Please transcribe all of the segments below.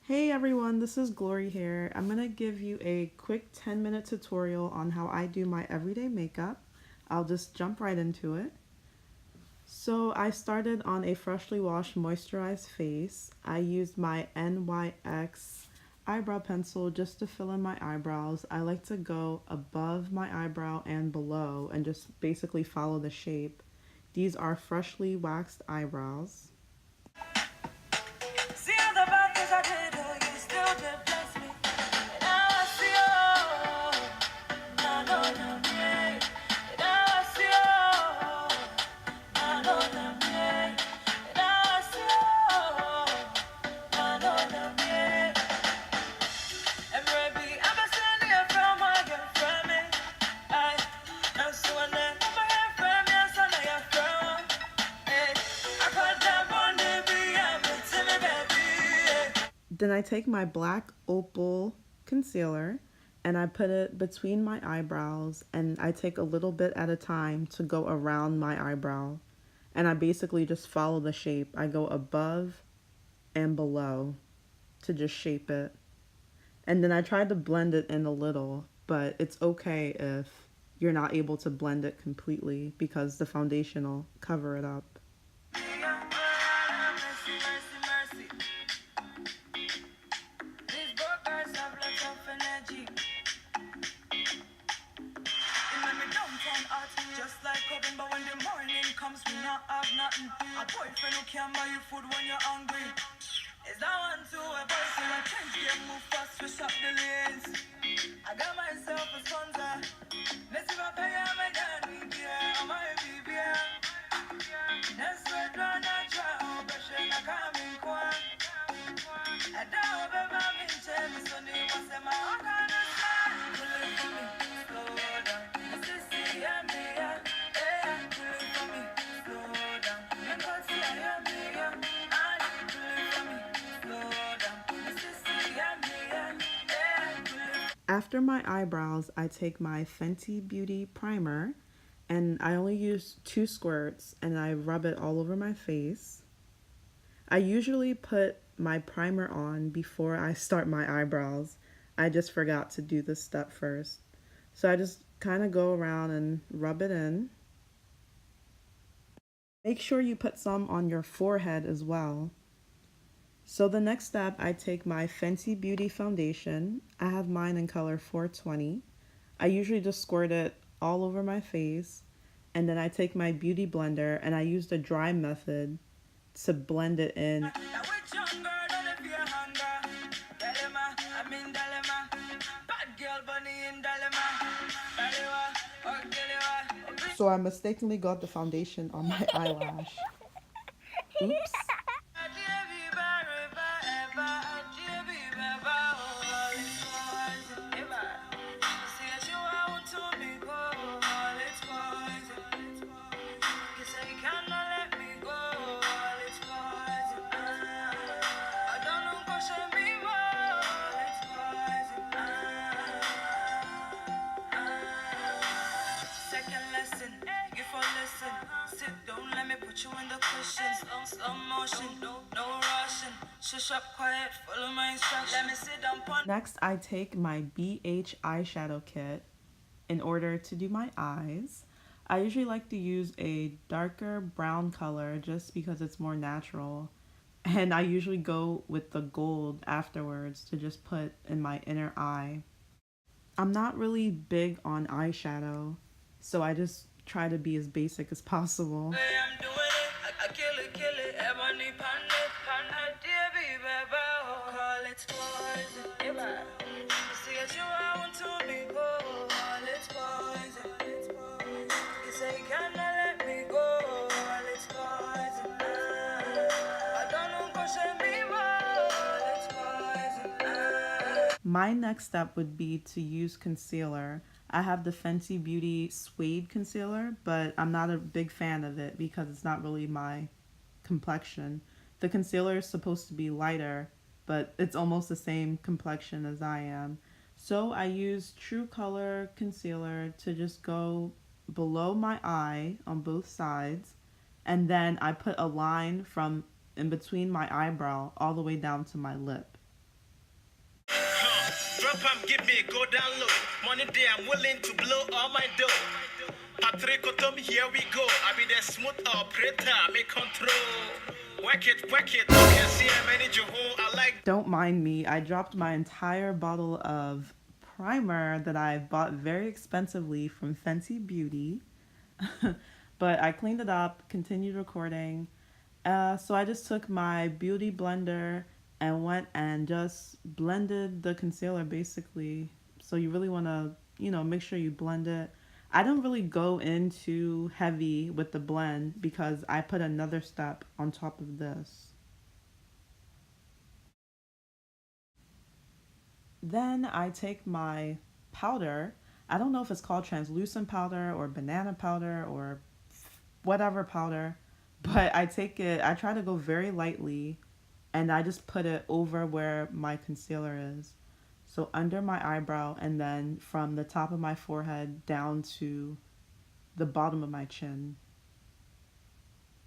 Hey everyone, this is Glory here. I'm going to give you a quick 10-minute tutorial on how I do my everyday makeup. I'll just jump right into it. So I started on a freshly washed moisturized face. I used my NYX eyebrow pencil just to fill in my eyebrows. I like to go above my eyebrow and below and just basically follow the shape. These are freshly waxed eyebrows. See all the bad things I did, oh, you still did bless me. And now I see, I know them, yeah. And now I see, I know them, yeah. And now I see, I know them, yeah. And maybe I'm a sending from my girlfriend, I know someone that my friend, yes, I know your friend. I got that one, baby, I'm into me, baby. Then I take my black opal concealer and I put it between my eyebrows, and I take a little bit at a time to go around my eyebrow. And I basically just follow the shape. I go above and below to just shape it. And then I try to blend it in a little, but it's okay if you're not able to blend it completely because the foundation will cover it up. Just like oven, but when the morning comes, we not have nothing. A boyfriend who can buy you food when you're hungry. Is that one too? A boyfriend I change game, move fast, switch up the lanes. I got myself a sponsor. Let's see if I pay my daddy, yeah, my baby, yeah. Let's sweat run and try, oh, pressure, I can't be quiet. I don't ever mean to me, so they must say my heart on the side. Pull it for me, slow down. This is the me, yeah. Yeah, pull it for me, slow down. You can't see I am me, yeah. Pull it for me, slow down. This is the me, yeah. Yeah, after my eyebrows, I take my Fenty Beauty primer and I only use 2 squirts and I rub it all over my face. I usually put my primer on before I start my eyebrows. I just forgot to do this step first. So I just kind of go around and rub it in. Make sure you put some on your forehead as well. So the next step, I take my Fenty Beauty foundation. I have mine in color 420. I usually just squirt it all over my face. And then I take my beauty blender and I use the dry method to blend it in. So I mistakenly got the foundation on my eyelash. Oops. You in the cushions, slow motion, no rushing. Shush up quiet, follow my instructions. Let me sit down. Next, I take my BH eyeshadow kit in order to do my eyes. I usually like to use a darker brown color just because it's more natural. And I usually go with the gold afterwards to just put in my inner eye. I'm not really big on eyeshadow, so I just try to be as basic as possible. My next step would be to use concealer. I have the Fenty Beauty Suede Concealer, but I'm not a big fan of it because it's not really my complexion. The concealer is supposed to be lighter, but it's almost the same complexion as I am. So I use True Color Concealer to just go below my eye on both sides, and then I put a line from in between my eyebrow all the way down to my lip. give me go down low. Money day, I'm willing to blow all my dough. Patrick Otom, here we go. I be the smooth operator, make control. Work it, you can see I manage your home. I like. Don't mind me, I dropped my entire bottle of primer that I bought very expensively from Fenty Beauty. But I cleaned it up, continued recording. So I just took my beauty blender and went and just blended the concealer basically. So you really want to, make sure you blend it. I don't really go in too heavy with the blend because I put another step on top of this. Then I take my powder. I don't know if it's called translucent powder or banana powder or whatever powder, but I try to go very lightly and I just put it over where my concealer is. So under my eyebrow and then from the top of my forehead down to the bottom of my chin.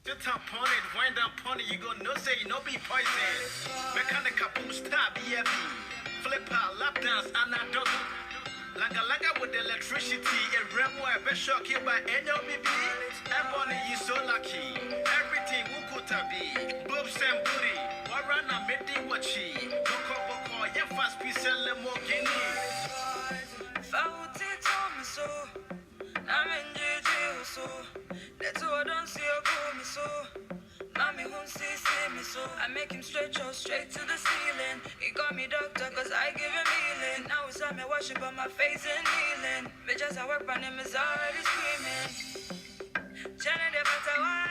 Sit up on it, wind up on it, you gonna know say you know be poison. Mechanical boom star BFB. Flipper, lap dance, and I don't. Langa with electricity, a remo, a best shock here by any of me. Everybody is so lucky. Everything who could be. Boobs and booty. Warana made the watchy. Boko, yeah, fast piece and lemogini. Found it on me so. I'm in jail so. That's all I don't see or call me so. Mommy won't see me so. I make him stretch out straight to the ceiling. He got me doctor cause I give him healing. Now it's time I wash up on my face and kneeling. Bitches I work on him is already screaming. Jenny the better why.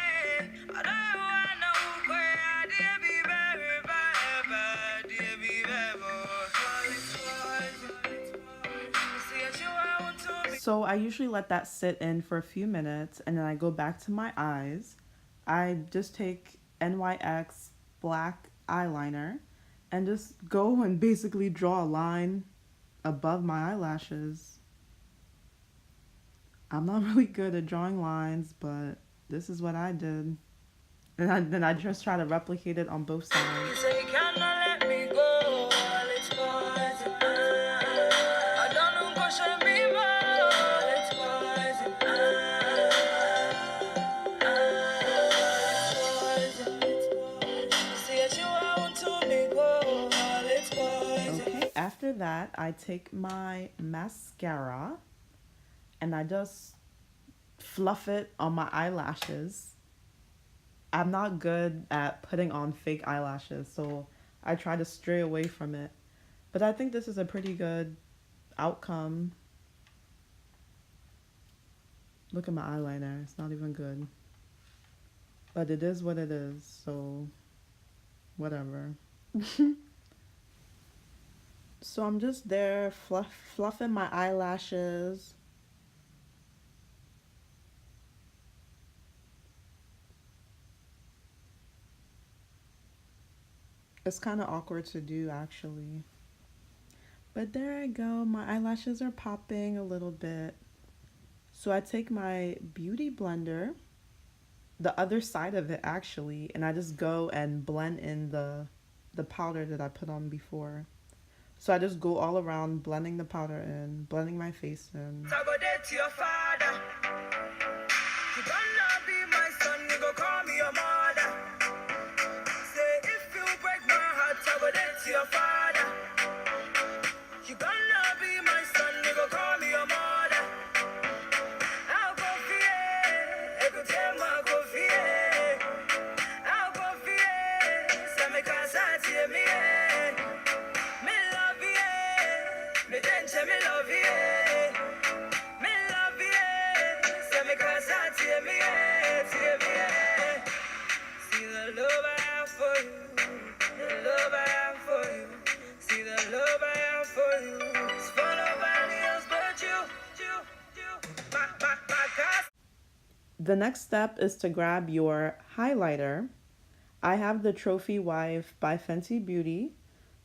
I don't wanna know where I did be very bad. Did be very. So I usually let that sit in for a few minutes and then I go back to my eyes. I just take NYX black eyeliner and just go and basically draw a line above my eyelashes. I'm not really good at drawing lines, but this is what I did. And then I just try to replicate it on both sides. After that, I take my mascara and I just fluff it on my eyelashes. I'm not good at putting on fake eyelashes, so I try to stray away from it. But I think this is a pretty good outcome. Look at my eyeliner, it's not even good. But it is what it is, so whatever. So I'm just there fluffing my eyelashes. It's kind of awkward to do actually. But there I go, my eyelashes are popping a little bit. So I take my beauty blender, the other side of it actually, and I just go and blend in the powder that I put on before. So I just go all around blending the powder in, blending my face in. So go dead to your father. You gonna be my son, you go call me your mother. Say if you break my heart, I go dead to your father. You gonna be my son, you go call me your mother. I'll go fear, I go tell my go fear. I'll go fear, so me can't say me. Me love you, me love you. Say me cause I tear me, see the love I have for you, the love I have for you. See the love I have for you. It's for nobody else but you. My. The next step is to grab your highlighter. I have the Trophy Wife by Fenty Beauty.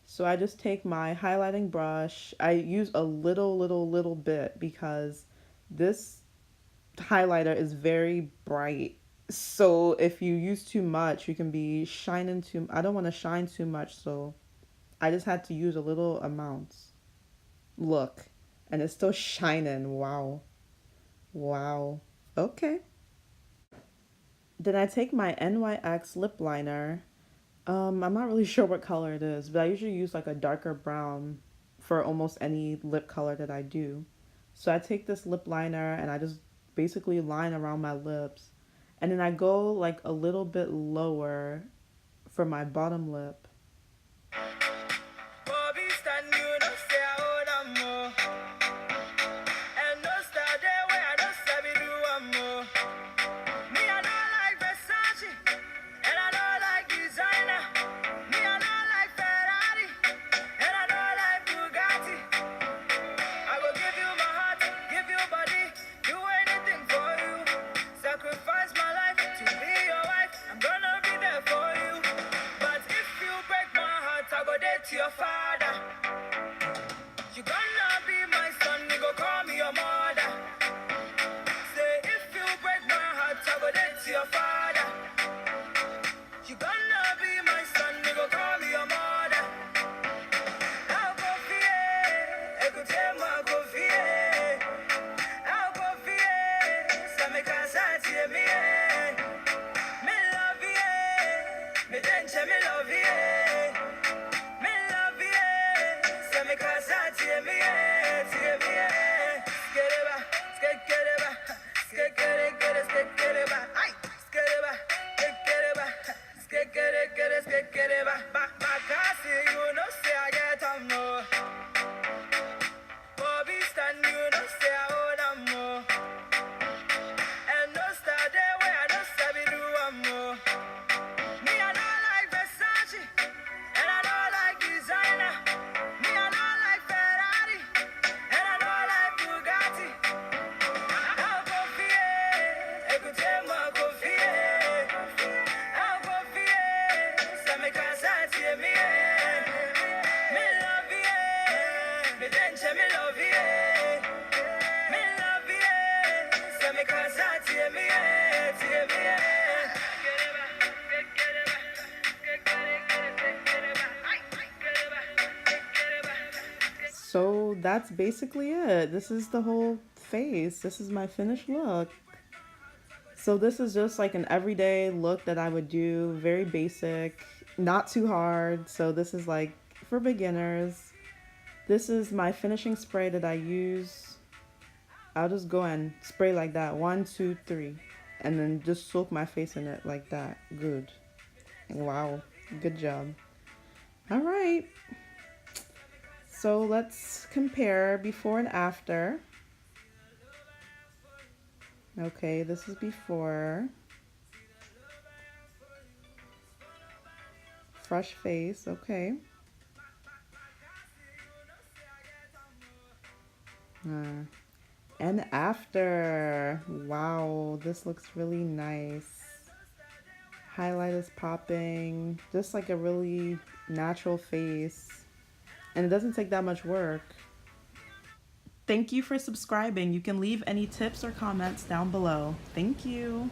So I just take my highlighting brush. I use a little bit because this highlighter is very bright. So if you use too much, you can be shining too. I don't want to shine too much, so I just had to use a little amount. look. And it's still shining. Wow. Wow. Okay. Then I take my NYX lip liner. I'm not really sure what color it is, but I usually use like a darker brown for almost any lip color that I do. So I take this lip liner and I just basically line around my lips. And then I go like a little bit lower for my bottom lip. To your father, you gonna be my son, you go call me your mother. Say if you break my heart, I go dead to your father. You gonna be my son, you go call me your mother. I'll go fear, I could tell my go fear. I'll go fear, so me can't say me. Me love you, me dance, me love you. So that's basically it. This is the whole face. This is my finished look. So this is just like an everyday look that I would do, very basic, not too hard. So this is like for beginners. This is my finishing spray that I use. I'll just go and spray like that. 1, 2, 3. And then just soak my face in it like that. Good. Wow. Good job. All right. So let's compare before and after. Okay, this is before. Fresh face, okay. And after. Wow, this looks really nice. Highlight is popping. Just like a really natural face. And it doesn't take that much work. Thank you for subscribing. You can leave any tips or comments down below. Thank you.